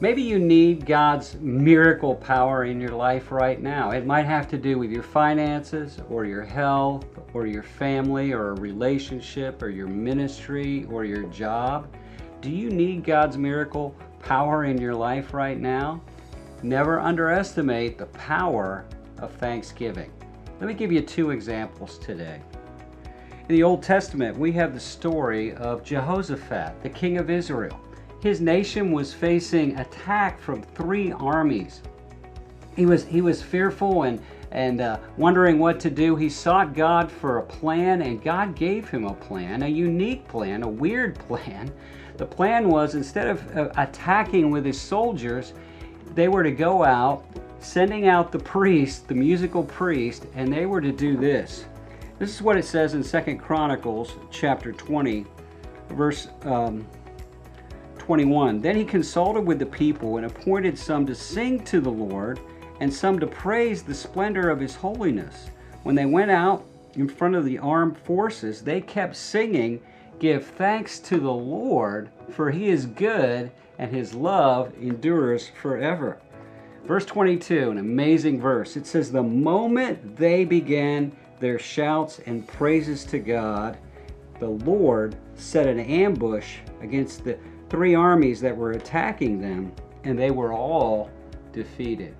Maybe you need God's miracle power in your life right now. It might have to do with your finances or your health or your family or a relationship or your ministry or your job. Do you need God's miracle power in your life right now? Never underestimate the power of thanksgiving. Let me give you two examples today. In the Old Testament, we have the story of Jehoshaphat, the king of Israel. His nation was facing attack from three armies. He was fearful and wondering what to do. He sought God for a plan, and God gave him a plan, a unique plan, a weird plan. The plan was, instead of attacking with his soldiers, they were to go out, sending out the priest, the musical priest, and they were to do this. This is what it says in 2 Chronicles chapter 20, verse 21. Then he consulted with the people and appointed some to sing to the Lord and some to praise the splendor of his holiness. When they went out in front of the armed forces, they kept singing, "Give thanks to the Lord, for he is good and his love endures forever." Verse 22, an amazing verse. It says, "The moment they began their shouts and praises to God, the Lord set an ambush against the three armies that were attacking them, and they were all defeated."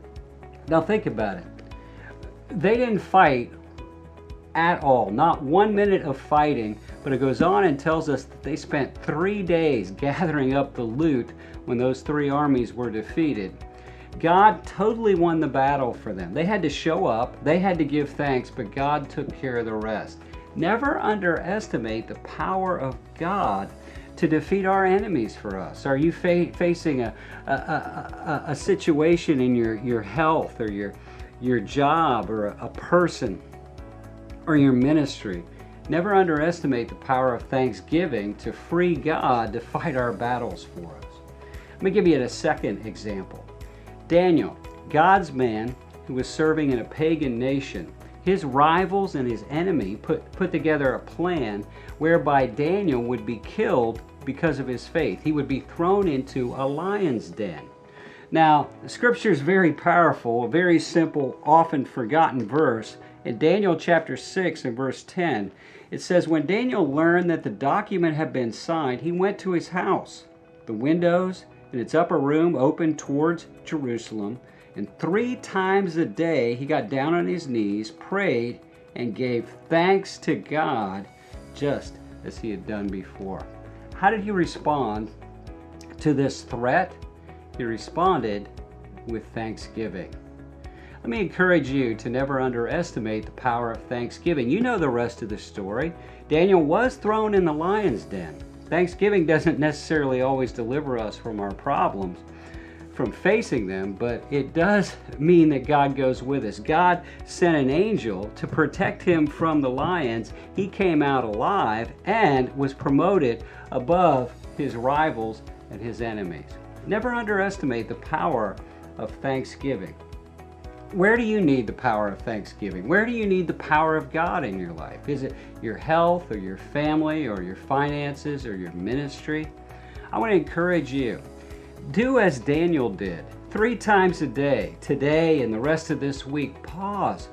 Now think about it. They didn't fight at all, not 1 minute of fighting, but it goes on and tells us that they spent 3 days gathering up the loot when those three armies were defeated. God totally won the battle for them. They had to show up, they had to give thanks, but God took care of the rest. Never underestimate the power of God to defeat our enemies for us. Are you facing a situation in your health or your job or a person or your ministry? Never underestimate the power of thanksgiving to free God to fight our battles for us. Let me give you a second example. Daniel, God's man who was serving in a pagan nation. His rivals and his enemy put together a plan whereby Daniel would be killed because of his faith. He would be thrown into a lion's den. Now, the scripture is very powerful, a very simple, often forgotten verse. In Daniel chapter 6 and verse 10, it says, "When Daniel learned that the document had been signed, he went to his house. The windows in its upper room opened towards Jerusalem, and 3 times a day he got down on his knees, prayed, and gave thanks to God, just as he had done before." How did he respond to this threat? He responded with thanksgiving. Let me encourage you to never underestimate the power of thanksgiving. You know the rest of the story. Daniel was thrown in the lion's den. Thanksgiving doesn't necessarily always deliver us from our problems, from facing them, but it does mean that God goes with us. God sent an angel to protect him from the lions. He came out alive and was promoted above his rivals and his enemies. Never underestimate the power of thanksgiving. Where do you need the power of thanksgiving? Where do you need the power of God in your life? Is it your health or your family or your finances or your ministry? I want to encourage you. Do as Daniel did 3 times a day, today and the rest of this week. Pause.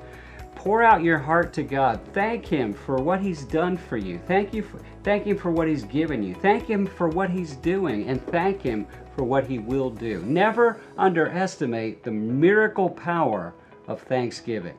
Pour out your heart to God. Thank him for what he's done for you. Thank him for what he's given you. Thank him for what he's doing, and thank him for what he will do. Never underestimate the miracle power of thanksgiving.